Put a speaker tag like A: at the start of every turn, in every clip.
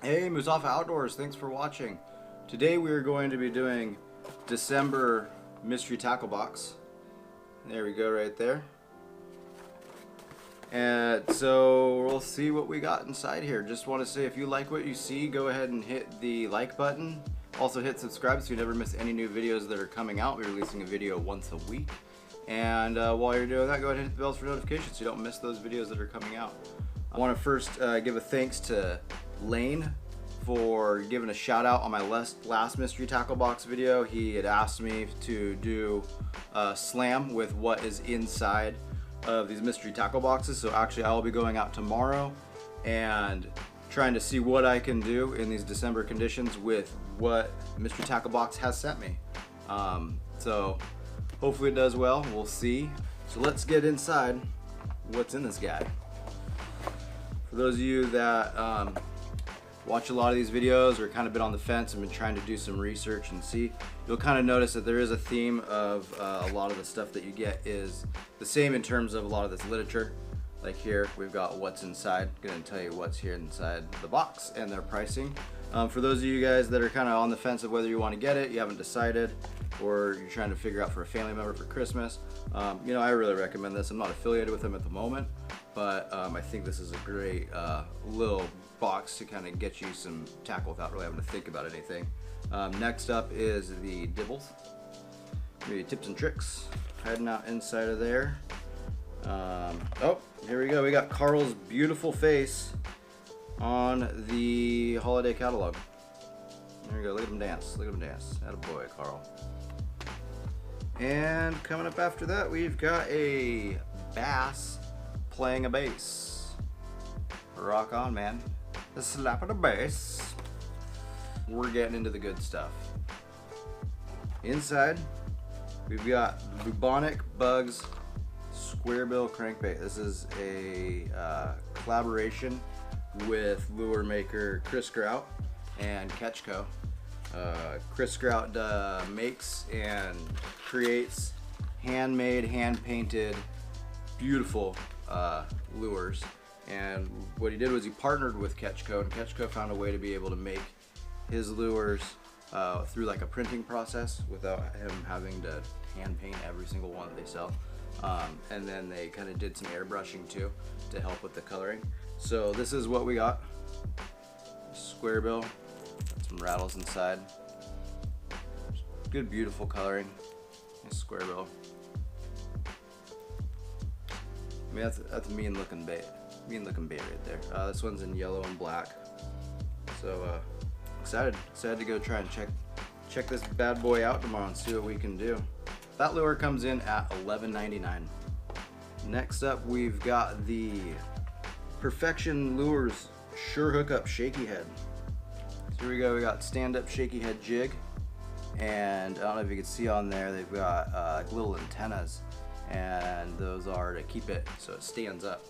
A: Hey, Musafa Outdoors, thanks for watching. Today we are going to be doing December mystery tackle box. There we go, right there. And so we'll see what we got inside here. Just want to say, if you like what you see, go ahead and hit the like button. Also hit subscribe so you never miss any new videos that are coming out. We're releasing a video once a week. And while you're doing that, go ahead and hit the bells for notifications so you don't miss those videos that are coming out. I want to first give a thanks to Lane for giving a shout out on my last mystery tackle box video. He had asked me to do a slam with what is inside of these mystery tackle boxes. So actually I will be going out tomorrow and trying to see what I can do in these December conditions with what mystery tackle box has sent me. So hopefully it does well, we'll see. So let's get inside what's in this guy. For those of you that watch a lot of these videos or kind of been on the fence and been trying to do some research and see, you'll kind of notice that there is a theme of a lot of the stuff that you get is the same in terms of a lot of this literature. Like here, we've got what's inside. I'm going to tell you what's here inside the box and their pricing. For those of you guys that are kind of on the fence of whether you want to get it, you haven't decided, or you're trying to figure out for a family member for Christmas, you know, I really recommend this. I'm not affiliated with them at the moment, but I think this is a great little box to kind of get you some tackle without really having to think about anything. Next up is the dibbles. Maybe tips and tricks hiding out inside of there. Oh, here we go. We got Carl's beautiful face on the holiday catalog. There we go. Look at him dance. Look at him dance. Attaboy, Carl. And coming up after that, we've got a bass playing a bass. Rock on, man. The slap of the bass. We're getting into the good stuff. Inside, we've got Bubonic Bugs Square Bill Crankbait. This is a collaboration with lure maker Chris Grout and Catchco. Chris Grout makes and creates handmade, hand-painted, beautiful lures. And what he did was he partnered with Catchco, and Catchco found a way to be able to make his lures through like a printing process without him having to hand paint every single one that they sell. And then they kind of did some airbrushing too to help with the coloring. So this is what we got. Square bill, got some rattles inside. Good, beautiful coloring. Nice square bill. I mean, that's a mean looking bait. Mean looking bait right there. This one's in yellow and black. So excited to go try and check this bad boy out tomorrow and see what we can do. That lure comes in at $11.99. Next up, we've got the Perfection Lures Sure Hookup Shaky Head. So here we go. We got stand-up shaky head jig, and I don't know if you can see on there, they've got like little antennas, and those are to keep it so it stands up.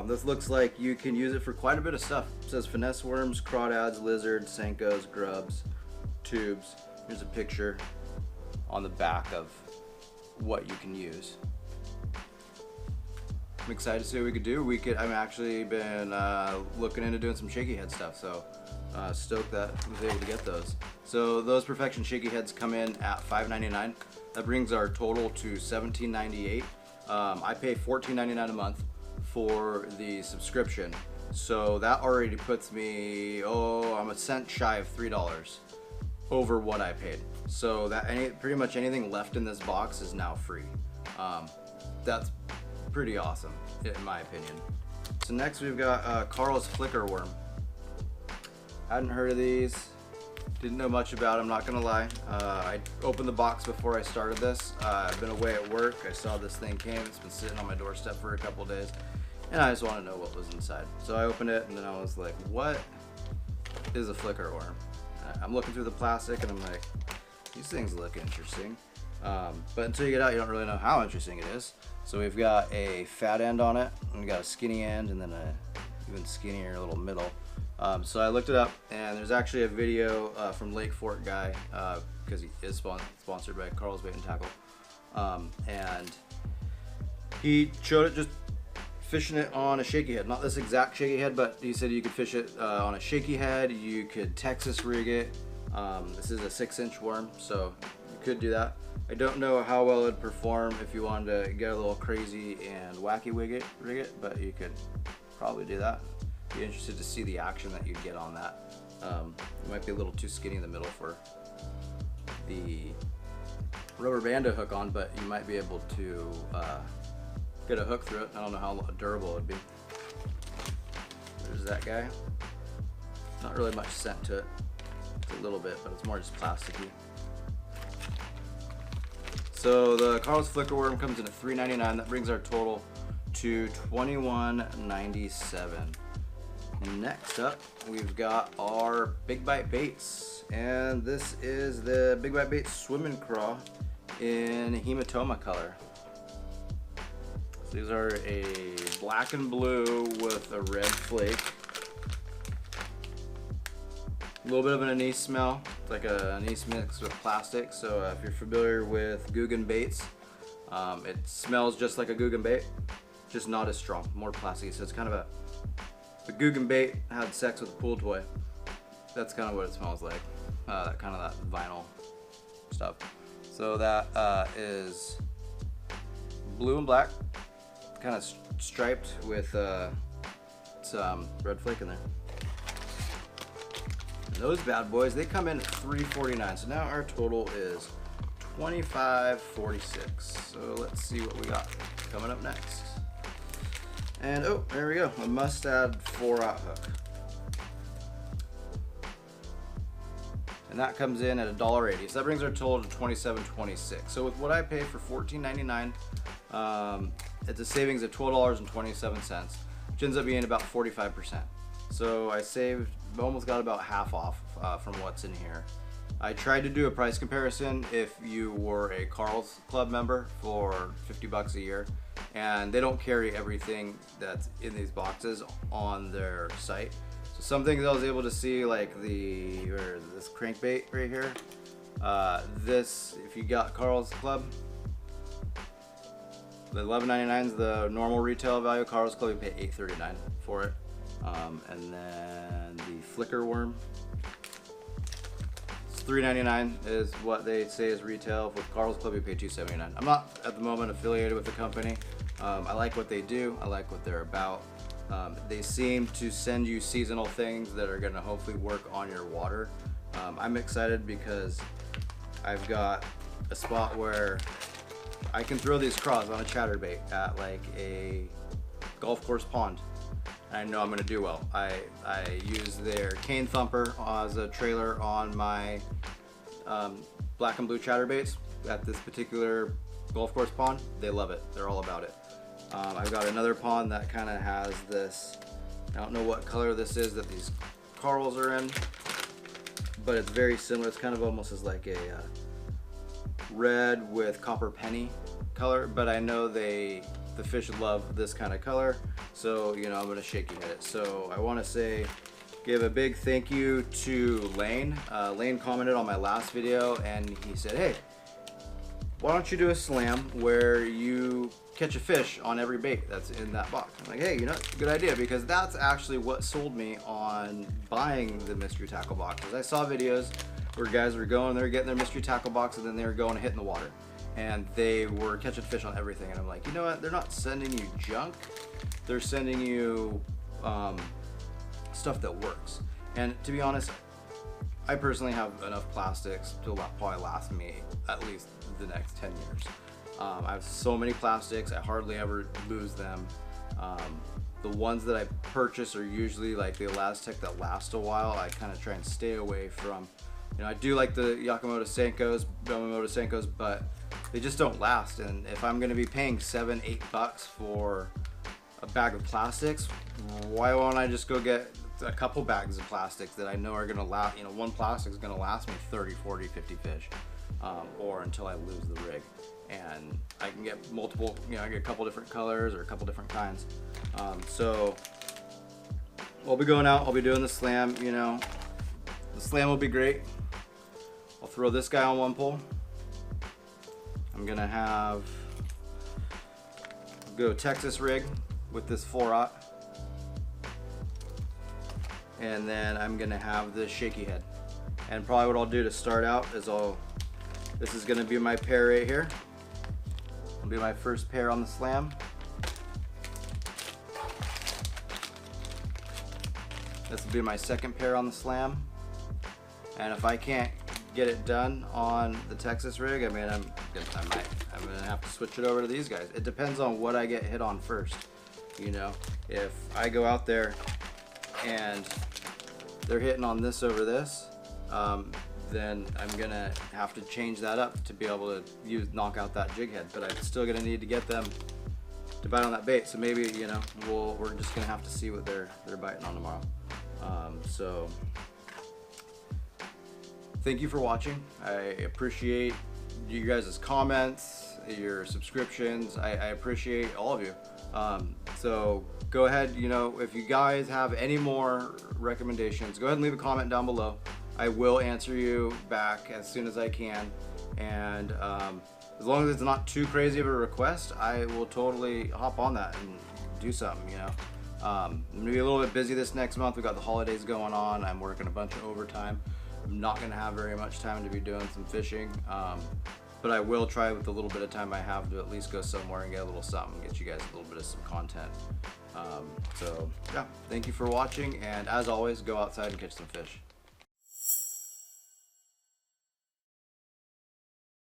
A: This looks like you can use it for quite a bit of stuff. It says finesse worms, crawdads, lizards, senkos, grubs, tubes. Here's a picture on the back of what you can use. I'm excited to see what we could do. I've actually been looking into doing some shaky head stuff, so stoked that I was able to get those. So those Perfection shaky heads come in at $5.99. That brings our total to $17.98. I pay $14.99 a month for the subscription, so that already puts me, I'm a cent shy of $3 over what I paid. So that pretty much anything left in this box is now free. That's pretty awesome in my opinion. So next we've got Carl's Flicker Worm. Hadn't heard of these, didn't know much about them, not gonna lie. I opened the box before I started this. I've been away at work, I saw this thing came, it's been sitting on my doorstep for a couple days, and I just want to know what was inside. So I opened it and then I was like, what is a flicker worm? I'm looking through the plastic and I'm like, these things look interesting. But until you get out, you don't really know how interesting it is. So we've got a fat end on it, and we got a skinny end, and then a even skinnier little middle. So I looked it up, and there's actually a video from Lake Fork guy, because he is sponsored by Carl's Bait and Tackle, and he showed it just fishing it on a shaky head. Not this exact shaky head, but he said you could fish it on a shaky head. You could Texas rig it. This is a 6-inch worm, so you could do that. I don't know how well it'd perform if you wanted to get a little crazy and wacky rig it, but you could probably do that. Be interested to see the action that you'd get on that. It might be a little too skinny in the middle for the rubber band to hook on, but you might be able to get a hook through it. I don't know how durable it would be. There's that guy. Not really much scent to it. It's a little bit, but it's more just plasticky. So the Carl's Flicker Worm comes in at $3.99. That brings our total to $21.97. Next up, we've got our Big Bite Baits, and this is the Big Bite Baits Swim and Craw in hematoma color. So these are a black and blue with a red flake. A little bit of an anise smell. It's like an anise mixed with plastic. So if you're familiar with Guggen baits, it smells just like a Guggen bait, just not as strong, more plasticky. So it's kind of a, the Guggen bait had sex with a pool toy. That's kind of what it smells like. That kind of that vinyl stuff. So that is blue and black, kind of striped with some red flake in there. And those bad boys, they come in at $3.49. So now our total is $25.46. So let's see what we got coming up next. And oh, there we go, a Mustad 4-aught hook. And that comes in at $1.80. So that brings our total to $27.26. So with what I pay for $14.99, it's a savings of $12.27, which ends up being about 45%. So I saved, almost got about half off from what's in here. I tried to do a price comparison if you were a Carl's Club member for $50 a year, and they don't carry everything that's in these boxes on their site. So some things I was able to see, like this crankbait right here. This, if you got Carl's Club, the $11.99 is the normal retail value. Carl's Club, you pay $8.39 for it. And then the Flicker Worm, $3.99 is what they say is retail. With Carl's Club, you pay $2.79. I'm not at the moment affiliated with the company. I like what they do. I like what they're about. They seem to send you seasonal things that are going to hopefully work on your water. I'm excited because I've got a spot where I can throw these craws on a chatterbait at like a golf course pond. I know I'm going to do well. I use their cane thumper as a trailer on my black and blue chatterbaits at this particular golf course pond. They love it. They're all about it. I've got another pond that kind of has this, I don't know what color this is that these corals are in, but it's very similar. It's kind of almost as like a red with copper penny color, but I know the fish love this kind of color, so you know I'm gonna shaky head it. So I want to say, give a big thank you to Lane. Lane commented on my last video and he said, hey, why don't you do a slam where you catch a fish on every bait that's in that box? I'm like, hey, you know, good idea, because that's actually what sold me on buying the mystery tackle boxes. I saw videos where guys were going, they were getting their mystery tackle box, and then they were going and hitting the water, and they were catching fish on everything. And I'm like, you know what? They're not sending you junk. They're sending you stuff that works. And to be honest, I personally have enough plastics to probably last me at least the next 10 years. I have so many plastics, I hardly ever lose them. The ones that I purchase are usually like the Elastec that last a while. I kind of try and stay away from, you know, I do like the Yamamoto Senkos, but they just don't last. And if I'm gonna be paying $7-8 for a bag of plastics, why won't I just go get a couple bags of plastics that I know are gonna last, you know, one plastic is gonna last me 30, 40, 50 fish, or until I lose the rig. And I can get multiple, you know, I get a couple different colors or a couple different kinds. So I'll be going out, I'll be doing the slam, you know, the slam will be great. I'll throw this guy on one pole. I'm gonna go Texas rig with this 4-aught. And then I'm gonna have the shaky head. And probably what I'll do to start out is this is gonna be my pair right here. It'll be my first pair on the slam. This will be my second pair on the slam. And if I can't get it done on the Texas rig, I mean, I'm gonna have to switch it over to these guys. It depends on what I get hit on first. You know, if I go out there and they're hitting on this over this, then I'm gonna have to change that up to be able to knock out that jig head. But I'm still gonna need to get them to bite on that bait. So maybe, you know, we're just gonna have to see what they're biting on tomorrow. So thank you for watching. I appreciate you guys' comments, your subscriptions. I appreciate all of you. So go ahead, you know, if you guys have any more recommendations, go ahead and leave a comment down below. I will answer you back as soon as I can. And as long as it's not too crazy of a request, I will totally hop on that and do something, you know. I'm gonna be a little bit busy this next month. We got the holidays going on. I'm working a bunch of overtime. I'm not gonna have very much time to be doing some fishing, but I will try with the little bit of time I have to at least go somewhere and get a little something, get you guys a little bit of some content. So yeah, thank you for watching, and as always, go outside and catch some fish.